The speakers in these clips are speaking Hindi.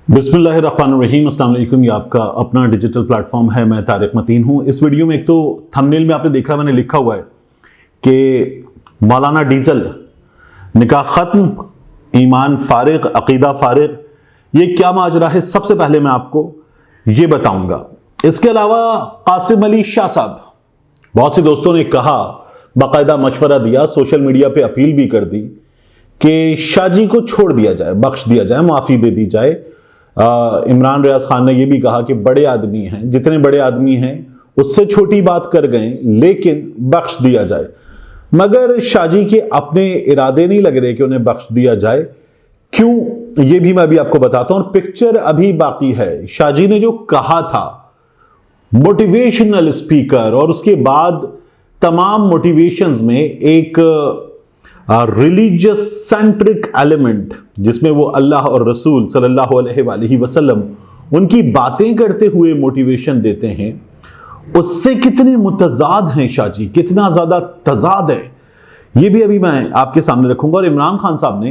बिस्मिल्लाहिर्रहमानिर्रहीम। अस्सलाम वालेकुम। ये आपका अपना डिजिटल प्लेटफॉर्म है। मैं तारिक मतीन हूँ। इस वीडियो में एक तो थंबनेल में आपने देखा, मैंने लिखा हुआ है कि मौलाना डीजल निकाह ख़त्म, ईमान फारिग, अकीदा फारिग। ये क्या माजरा है, सबसे पहले मैं आपको ये बताऊंगा। इसके अलावा कासिम अली शाह साहब, बहुत से दोस्तों ने कहा, बाकायदा मशवरा दिया, सोशल मीडिया पे अपील भी कर दी कि शाह जी को छोड़ दिया जाए, बख्श दिया जाए, माफ़ी दे दी जाए। इमरान रियाज खान ने यह भी कहा कि बड़े आदमी हैं, जितने बड़े आदमी हैं उससे छोटी बात कर गए, लेकिन बख्श दिया जाए। मगर शाह जी के अपने इरादे नहीं लग रहे कि उन्हें बख्श दिया जाए। क्यों, यह भी मैं अभी आपको बताता हूं। पिक्चर अभी बाकी है। शाह जी ने जो कहा था, मोटिवेशनल स्पीकर, और उसके बाद तमाम मोटिवेशंस में एक रिलीजियस सेंट्रिक एलिमेंट, जिसमें वो अल्लाह और रसूल सल्लल्लाहु अलैहि वसल्लम उनकी बातें करते हुए मोटिवेशन देते हैं, उससे कितने मुतजाद हैं शाह जी, कितना ज्यादा तजाद है, ये भी अभी मैं आपके सामने रखूंगा। और इमरान खान साहब ने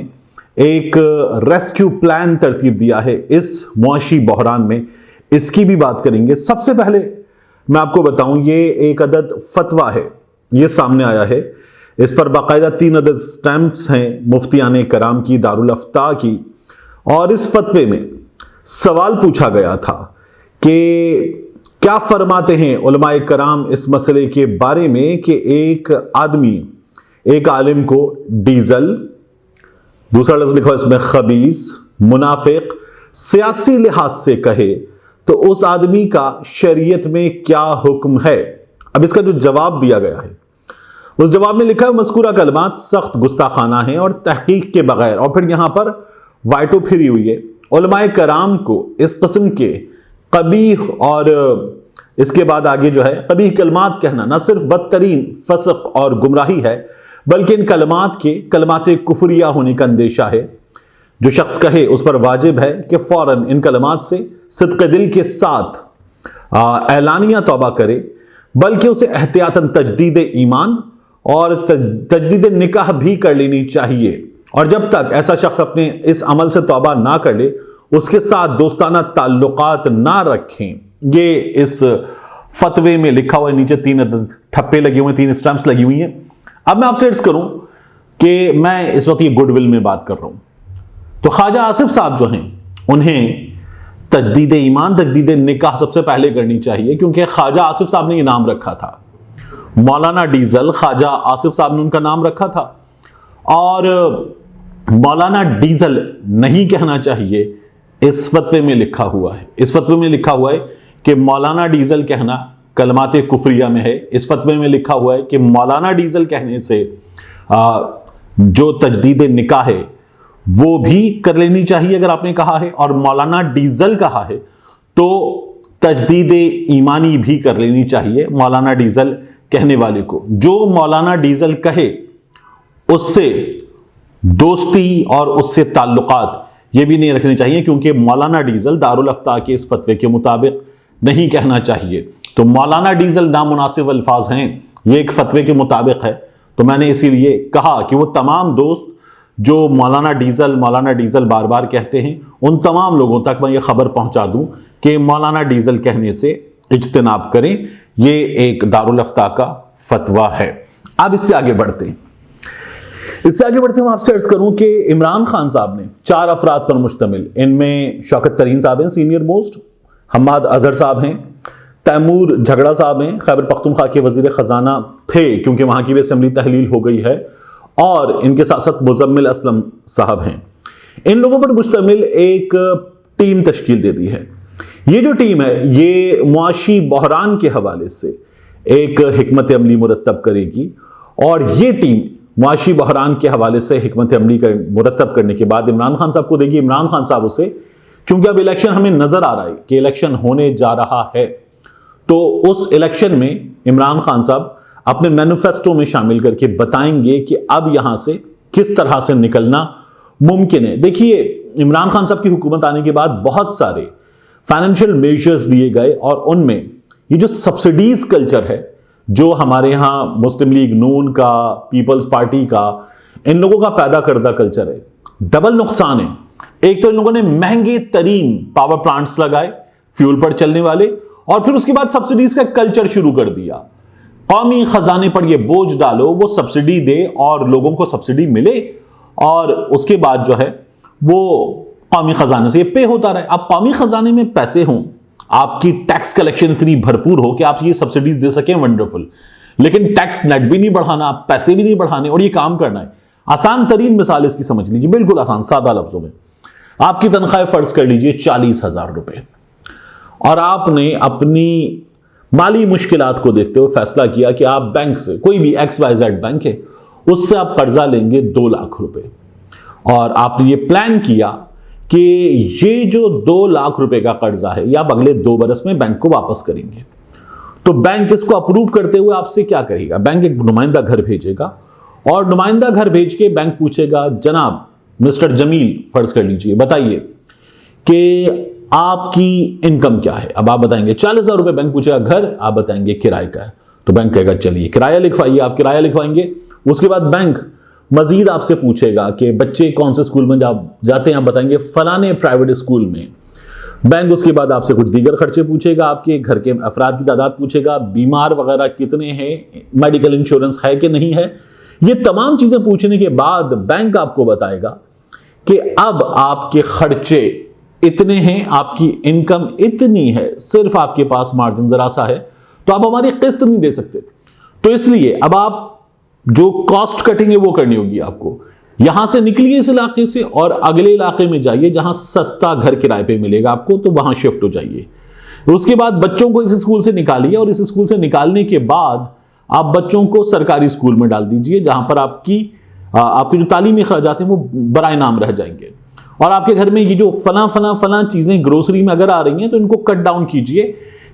एक रेस्क्यू प्लान तरतीब दिया है इस मुआशी बहरान में, इसकी भी बात करेंगे। सबसे पहले मैं आपको बताऊं, ये एक अदद फतवा है, ये सामने आया है। इस पर बाकायदा 3 अदद स्टैम्प्स हैं मुफ्तियाने कराम की, दारुल अफ्ता की। और इस फतवे में सवाल पूछा गया था कि क्या फरमाते हैं उलमाए कराम इस मसले के बारे में कि एक आदमी एक आलिम को डीजल, दूसरा लफ्ज लिखा इसमें खबीस, मुनाफिक, सियासी लिहाज से कहे तो उस आदमी का शरीयत में क्या हुक्म है। अब इसका जो जवाब दिया गया है, उस जवाब में लिखा है मज़कूरा कलमात सख्त गुस्ताखाना है और तहकीक के बगैर, और फिर यहां पर वाइटो फिरी हुई है। उलमाए कराम को इस किस्म के कबीह, और इसके बाद आगे जो है कबीह कलमात कहना न सिर्फ बदतरीन फसक और गुमराही है, बल्कि इन कलमात के कलमात कुफरिया होने का अंदेशा है। जो शख्स कहे उस पर वाजिब है कि फौरन इन कलमात से सिद्क़ दिल के साथ ऐलानिया तौबा करे, बल्कि उसे एहतियातन तजदीद ईमान और तजदीद निकाह भी कर लेनी चाहिए। और जब तक ऐसा शख्स अपने इस अमल से तौबा ना कर ले, उसके साथ दोस्ताना ताल्लुकात ना रखें। ये इस फतवे में लिखा हुआ है। नीचे 3 अदद ठप्पे लगे हुए हैं, 3 स्टैम्प्स लगी हुई हैं। अब मैं आपसे अर्ज करूं कि मैं इस वक्त ये गुडविल में बात कर रहा हूं, तो ख्वाजा आसिफ साहब जो हैं, उन्हें तजदीद ईमान, तजदीद निकाह सबसे पहले करनी चाहिए, क्योंकि ख्वाजा आसिफ साहब ने ये नाम रखा था। मौलाना डीजल, ख्वाजा आसिफ साहब ने उनका नाम रखा था, और मौलाना डीजल नहीं कहना चाहिए, इस फतवे में लिखा हुआ है। इस फतवे में लिखा हुआ है कि मौलाना डीजल कहना कलमात कुफरिया में है। इस फतवे में लिखा हुआ है कि मौलाना डीजल कहने से जो तजदीद निकाह है वो भी कर लेनी चाहिए अगर आपने कहा है, और मौलाना डीजल कहा है तो तजदीद ईमानी भी कर लेनी चाहिए मौलाना डीजल कहने वाले को। जो मौलाना डीजल कहे उससे दोस्ती और उससे ताल्लुकात ये भी नहीं रखने चाहिए, क्योंकि मौलाना डीजल दारुल अफ्ता के इस फतवे के मुताबिक नहीं कहना चाहिए। तो मौलाना डीजल नामुनासिब अल्फाज हैं, ये एक फतवे के मुताबिक है। तो मैंने इसीलिए कहा कि वो तमाम दोस्त जो मौलाना डीजल बार बार कहते हैं, उन तमाम लोगों तक मैं ये खबर पहुंचा दूं कि मौलाना डीजल कहने से इज्तनाब करें। ये एक दारुल अफ्ता का फतवा है। अब इससे आगे बढ़ते हैं। मैं आपसे अर्ज करूं कि इमरान खान साहब ने 4 अफराद पर मुश्तमिल, इनमें शौकत तरीन साहब हैं सीनियर मोस्ट, हम्माद अजहर साहब हैं, तैमूर झगड़ा साहब हैं, खैबर पख्तूनख्वा के वजीर खजाना थे क्योंकि वहां की भी असेंबली तहलील हो गई है, और इनके साथ साथ मुजम्मिल असलम साहब हैं। इन लोगों पर मुश्तमिल एक टीम तश्कील दे दी है। ये जो टीम है, ये मुआशी बहरान के हवाले से एक हिकमत अमली मुरतब करेगी, और ये टीम मुआशी बहरान के हवाले से हिकमत अमली मुरतब करने के बाद इमरान खान साहब को देगी। इमरान खान साहब उसे, क्योंकि अब इलेक्शन हमें नजर आ रहा है कि इलेक्शन होने जा रहा है, तो उस इलेक्शन में इमरान खान साहब अपने मैनिफेस्टो में शामिल करके बताएंगे कि अब यहां से किस तरह से निकलना मुमकिन है। देखिए, इमरान खान साहब की हुकूमत आने के बाद बहुत सारे फाइनेंशियल मेजर्स लिए गए, और उनमें ये जो सब्सिडीज कल्चर है, जो हमारे यहां मुस्लिम लीग नून का, पीपल्स पार्टी का, इन लोगों का पैदा करदा कल्चर है, डबल नुकसान है। एक तो इन लोगों ने महंगे तरीन पावर प्लांट्स लगाए फ्यूल पर चलने वाले, और फिर उसके बाद सब्सिडीज का कल्चर शुरू कर दिया। कौमी खजाने पर यह बोझ डालो, वो सब्सिडी दे और लोगों को सब्सिडी मिले, और उसके बाद जो है वो कौमी खजाने से ये पे होता रहे। अब कौमी खजाने में पैसे हों, आपकी टैक्स कलेक्शन इतनी भरपूर हो कि आप ये सब्सिडीज दे सकें, वंडरफुल, लेकिन टैक्स नेट भी नहीं बढ़ाना, पैसे भी नहीं बढ़ाने, और ये काम करना है। आसान तरीन मिसाल इसकी समझ लीजिए, बिल्कुल आसान सादा लफ्जों में। आपकी तनख्वाह फर्ज कर लीजिए 40,000 रुपए, और आपने अपनी माली मुश्किलात को देखते हुए फैसला किया कि आप बैंक से, कोई भी XYZ बैंक है, उससे आप कर्जा लेंगे 2 लाख रुपए, और आपने ये प्लान किया कि ये जो 2 लाख रुपए का कर्जा है या अगले 2 बरस में बैंक को वापस करेंगे। तो बैंक इसको अप्रूव करते हुए आपसे क्या करेगा? बैंक एक नुमाइंदा घर भेजेगा, और नुमाइंदा घर भेज के बैंक पूछेगा, जनाब मिस्टर जमील फर्ज कर लीजिए, बताइए कि आपकी इनकम क्या है। अब आप बताएंगे 40,000 रुपए, बैंक पूछेगा घर, आप बताएंगे किराए का है, तो बैंक कहेगा चलिए किराया लिखवाइए, आप किराया लिखवाएंगे। उसके बाद बैंक मजीद आपसे पूछेगा कि बच्चे कौन से स्कूल में जाते हैं, आप बताएंगे फलाने प्राइवेट स्कूल में। बैंक उसके बाद आपसे कुछ दीगर खर्चे पूछेगा, आपके घर के अफराद की तादाद पूछेगा, बीमार वगैरह कितने हैं, मेडिकल इंश्योरेंस है कि नहीं है। ये तमाम चीजें पूछने के बाद बैंक आपको बताएगा कि अब आपके खर्चे इतने हैं, आपकी इनकम इतनी है, सिर्फ आपके पास मार्जिन जरा सा है, तो आप हमारी किस्त नहीं दे सकते। तो इसलिए अब आप जो कॉस्ट कटिंग है वो करनी होगी आपको। यहां से निकलिए इस इलाके से और अगले इलाके में जाइए जहां सस्ता घर किराए पे मिलेगा आपको, तो वहां शिफ्ट हो जाइए। उसके बाद बच्चों को इस स्कूल से निकालिए, और इस स्कूल से निकालने के बाद आप बच्चों को सरकारी स्कूल में डाल दीजिए, जहां पर आपकी जो तालीमी खर्चात हैं वो बराए नाम रह जाएंगे। और आपके घर में ये जो फला चीजें ग्रोसरी में अगर आ रही हैं तो इनको कट डाउन कीजिए,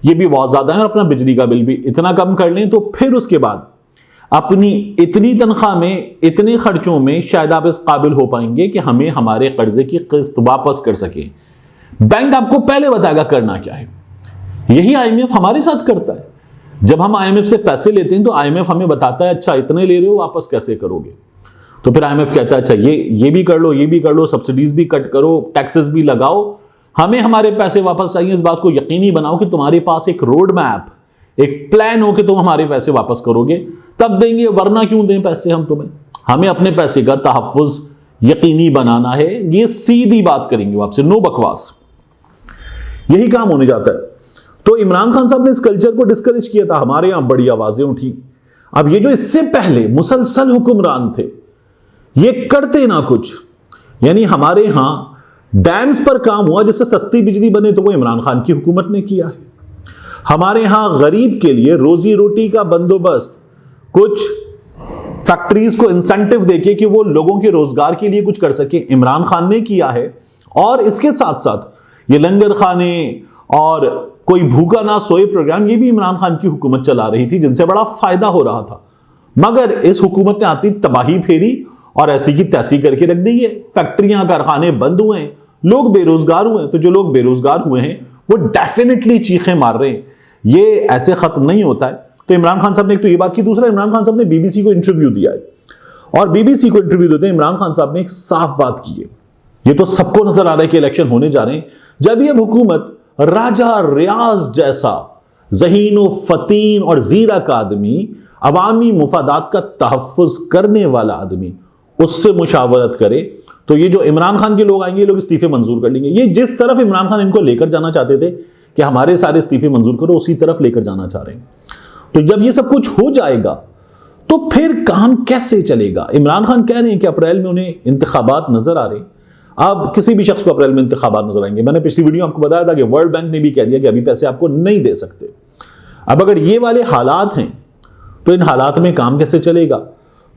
ये भी बहुत ज्यादा है, और अपना बिजली का बिल भी इतना कम कर लें। तो फिर उसके बाद अपनी इतनी तनख्वाह में, इतने खर्चों में शायद आप इस काबिल हो पाएंगे कि हमें हमारे कर्जे की किस्त वापस कर सके। बैंक आपको पहले बताएगा करना क्या है। यही IMF हमारे साथ करता है। जब हम IMF से पैसे लेते हैं तो IMF हमें बताता है, अच्छा इतने ले रहे हो, वापस कैसे करोगे? तो फिर IMF कहता है, अच्छा ये भी कर लो, ये भी कर लो, सब्सिडीज भी कट करो, टैक्सेस भी लगाओ, हमें हमारे पैसे वापस चाहिए। इस बात को यकीनी बनाओ कि तुम्हारे पास एक रोड मैप, एक प्लान हो कि तुम हमारे पैसे वापस करोगे, तब देंगे, वरना क्यों दें पैसे हम तुम्हें। हमें अपने पैसे का तहफ्फुज यकीनी बनाना है। ये सीधी बात करेंगे वो आपसे, नो बकवास। यही काम होने जाता है। तो इमरान खान साहब ने इस कल्चर को डिस्करेज किया था, हमारे यहां बड़ी आवाजें उठी। अब ये जो इससे पहले मुसलसल हुक्मरान थे, ये करते ना कुछ। यानी हमारे यहां डैम्स पर काम हुआ जिससे सस्ती बिजली बने, तो वो इमरान खान की हुकूमत ने किया है। हमारे यहां गरीब के लिए रोजी रोटी का बंदोबस्त, कुछ फैक्ट्रीज को इंसेंटिव देके कि वो लोगों के रोजगार के लिए कुछ कर सके, इमरान खान ने किया है। और इसके साथ साथ ये लंगर खाने और कोई भूखा ना सोए प्रोग्राम, ये भी इमरान खान की हुकूमत चला रही थी, जिनसे बड़ा फायदा हो रहा था। मगर इस हुकूमत ने आती तबाही फेरी और ऐसी की तैसी करके रख दी है। फैक्ट्रियां, कारखाने बंद हुए हैं, लोग बेरोजगार हुए हैं। तो जो लोग बेरोजगार हुए हैं वो डेफिनेटली चीखें मार रहे हैं। ये ऐसे खत्म नहीं होता है। तो इमरान खान साहब ने एक तो ये बात की, दूसरा इमरान खान साहब ने BBC को इंटरव्यू दिया है, और BBC को इंटरव्यू देते हैं इमरान खान साहब ने एक साफ बात की है। ये तो सबको नजर आ रहा है कि इलेक्शन होने जा रहे हैं। जब यह हुकूमत राजा रियाज जैसा ज़हीन फतीन और ज़ीरक आदमी, अवामी मुफादात का तहफ़्फ़ुज़ करने वाला आदमी, उससे मुशावरत करे, तो ये जो इमरान खान के लोग आएंगे, ये लोग इस्तीफे मंजूर कर लेंगे। ये जिस तरफ इमरान खान इनको लेकर जाना चाहते थे कि हमारे सारे इस्तीफे मंजूर करो, उसी तरफ लेकर जाना चाह रहे हैं। तो जब ये सब कुछ हो जाएगा तो फिर काम कैसे चलेगा? इमरान खान कह रहे हैं कि अप्रैल में उन्हें इंतखाबात नजर आ रहे हैं। अब किसी भी शख्स को अप्रैल में इंतखाबात नजर आएंगे। मैंने पिछली वीडियो आपको बताया था कि वर्ल्ड बैंक ने भी कह दिया कि अभी पैसे आपको नहीं दे सकते। अब अगर ये वाले हालात हैं तो इन हालात में काम कैसे चलेगा?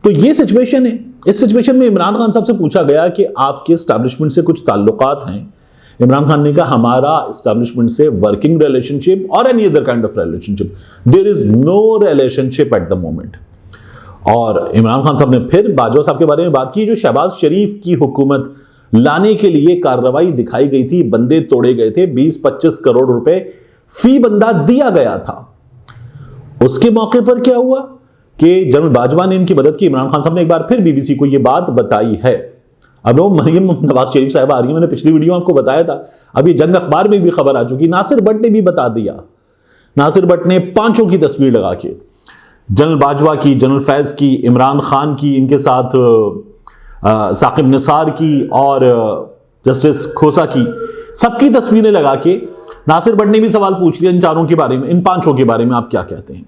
तो ये सिचुएशन है। इस सिचुएशन में इमरान खान साहब से पूछा गया कि आपके एस्टैब्लिशमेंट से कुछ ताल्लुकात हैं। इमरान खान ने कहा हमारा एस्टैब्लिशमेंट से वर्किंग रिलेशनशिप और any other kind of relationship, there is no relationship at the moment. और इमरान खान साहब ने फिर बाजवा साहब के बारे में बात की, जो शहबाज शरीफ की हुकूमत लाने के लिए कार्रवाई दिखाई गई थी, बंदे तोड़े गए थे, 20-25 करोड़ रुपए फी बंदा दिया गया था। उसके मौके पर क्या हुआ कि जनरल बाजवा ने इनकी मदद की। इमरान खान साहब ने एक बार फिर BBC को यह बात बताई है। अब वो मरियम नवाज शरीफ साहब आ रही है, मैंने पिछली वीडियो में आपको बताया था, अभी जंग अखबार में भी खबर आ चुकी, नासिर भट्ट ने भी बता दिया। नासिर भट्ट ने 5 की तस्वीर लगा के, जनरल बाजवा की, जनरल फैज की, इमरान खान की, इनके साथ साकिब निसार की और जस्टिस खोसा की, सबकी तस्वीरें लगा के नासिर भट्ट ने भी सवाल पूछ लिया इन चारों के बारे में, इन 5 के बारे में आप क्या कहते हैं।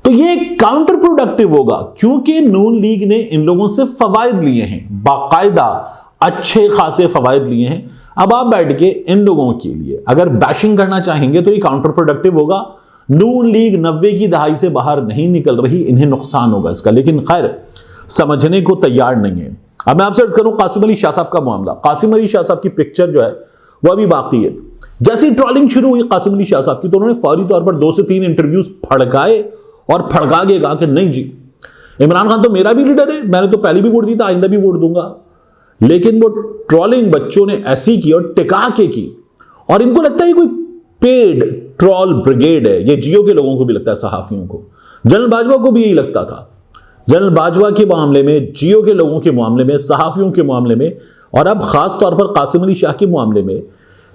तो ये काउंटर प्रोडक्टिव होगा, क्योंकि नून लीग ने इन लोगों से फवायद लिए हैं, बाकायदा अच्छे खासे फवायद लिए हैं। अब आप बैठ के इन लोगों के लिए अगर बैशिंग करना चाहेंगे तो ये काउंटर प्रोडक्टिव होगा। नून लीग 90 की दहाई से बाहर नहीं निकल रही, इन्हें नुकसान होगा इसका, लेकिन खैर समझने को तैयार नहीं है। अब मैं आपसे अर्ज करूं कासिम अली शाह साहब का मामला, कासिम अली शाह साहब की पिक्चर जो है वह अभी बाकी है। जैसी ट्रोलिंग शुरू हुई कासिम अली शाह साहब की, तो उन्होंने फौरी तौर पर 2 से 3 इंटरव्यूज फड़काए और फड़का के कहा कि नहीं जी, इमरान खान तो मेरा भी लीडर है, मैंने तो पहले भी वोट दी था, आइंदा भी वोट दूंगा। लेकिन वो ट्रोलिंग बच्चों ने ऐसी की और टिका के की, और इनको लगता है कोई पेड ट्रोल ब्रिगेड है। ये जियो के लोगों को भी लगता है, सहाफियों को, जनरल बाजवा को भी यही लगता था। जनरल बाजवा के मामले में, जियो के लोगों के मामले में, सहाफियों के मामले में, और अब खास तौर पर कासिम अली शाह के मामले में,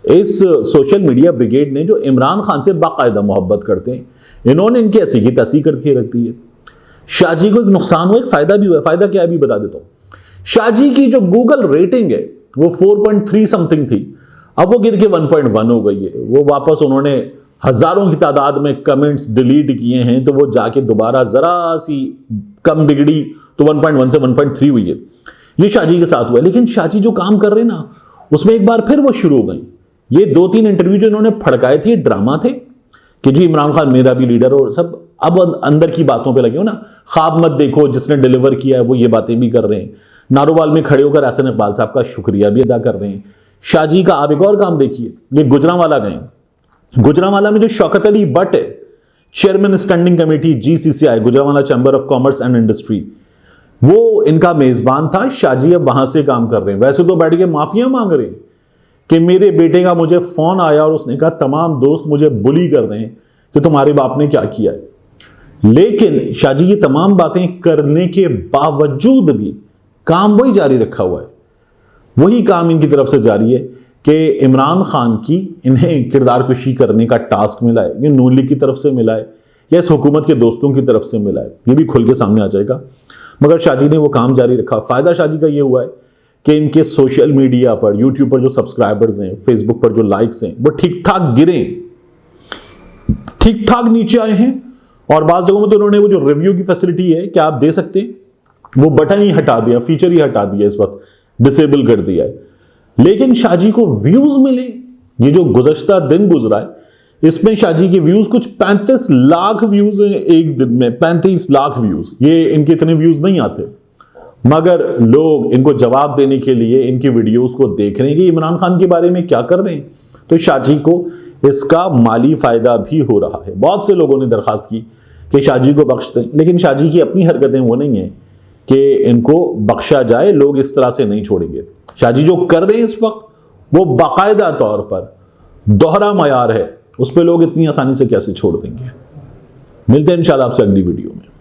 इस सोशल मीडिया ब्रिगेड ने जो इमरान खान से बाकायदा मोहब्बत करते हैं, इन्होंने इनकी ऐसी की तैसी करके रख दी है। शाह जी को एक नुकसान हुआ, एक फायदा भी हुआ। फायदा क्या है अभी बता देता हूं। शाह जी की जो गूगल रेटिंग है वो 4.3 समथिंग थी, अब वो गिर के 1.1 हो गई है। वो वापस उन्होंने हजारों की तादाद में कमेंट्स डिलीट किए हैं, तो वो जाके दोबारा जरा सी कम बिगड़ी तो 1.1 से 1.3 हुई है। ये शाह जी के साथ हुआ है। लेकिन शाह जी जो काम कर रहे हैं ना, उसमें एक बार फिर वो शुरू हो गई। ये 2-3 इंटरव्यू जो इन्होंने फड़काए थे, ड्रामा थे कि जी इमरान खान मेरा भी लीडर, और सब अब अंदर की बातों पे लगे हो ना। ख्वाब मत देखो, जिसने डिलीवर किया है वो ये बातें भी कर रहे हैं। नारोवाल में खड़े होकर एहसन इकबाल साहब का शुक्रिया भी अदा कर रहे हैं। शाह जी का आप एक और काम देखिए, ये गुजरांवाला गए, गुजरांवाला में जो शौकत अली बट है, chairman standing committee GCCI, Gujranwala chamber of commerce and industry, वो इनका मेजबान था। शाह जी अब वहां से काम कर रहे हैं। वैसे तो बैठ के माफिया मांग रहे हैं कि मेरे बेटे का मुझे फोन आया और उसने कहा तमाम दोस्त मुझे बुली कर रहे हैं कि तुम्हारे बाप ने क्या किया है। लेकिन शाह जी ये तमाम बातें करने के बावजूद भी काम वही जारी रखा हुआ है। वही काम इनकी तरफ से जारी है कि इमरान खान की इन्हें किरदार कुशी करने का टास्क मिला है, ये नून लीग की तरफ से मिला है या इस हुकूमत के दोस्तों की तरफ से मिला है, ये भी खुल के सामने आ जाएगा। मगर शाह जी ने वो काम जारी रखा। फायदा शाह जी का ये हुआ है कि इनके सोशल मीडिया पर, यूट्यूब पर जो सब्सक्राइबर्स हैं, फेसबुक पर जो लाइक्स हैं, वो ठीक ठाक गिरे, ठीक ठाक नीचे आए हैं। और बाज़ जगहों में तो उन्होंने वो जो रिव्यू की फैसिलिटी है कि आप दे सकते हैं, वो बटन ही हटा दिया, फीचर ही हटा दिया, इस वक्त डिसेबल कर दिया है। लेकिन शाह जी को व्यूज मिले। ये जो गुज़श्ता दिन गुजरा है, इसमें शाह जी के व्यूज कुछ 35 लाख व्यूज हैं एक दिन में, 35 लाख व्यूज। ये इनके इतने व्यूज नहीं आते, मगर लोग इनको जवाब देने के लिए इनकी वीडियोस को देख रहे हैं कि इमरान खान के बारे में क्या कर रहे हैं। तो शाह जी को इसका माली फायदा भी हो रहा है। बहुत से लोगों ने दरखास्त की कि शाह जी को बख्श दें, लेकिन शाह जी की अपनी हरकतें वो नहीं है कि इनको बख्शा जाए। लोग इस तरह से नहीं छोड़ेंगे। शाह जी जो कर रहे हैं इस वक्त, वो बाकायदा तौर पर दोहरा मयार है, उस पर लोग इतनी आसानी से कैसे छोड़ देंगे। मिलते हैं इंशाल्लाह आपसे अगली वीडियो में।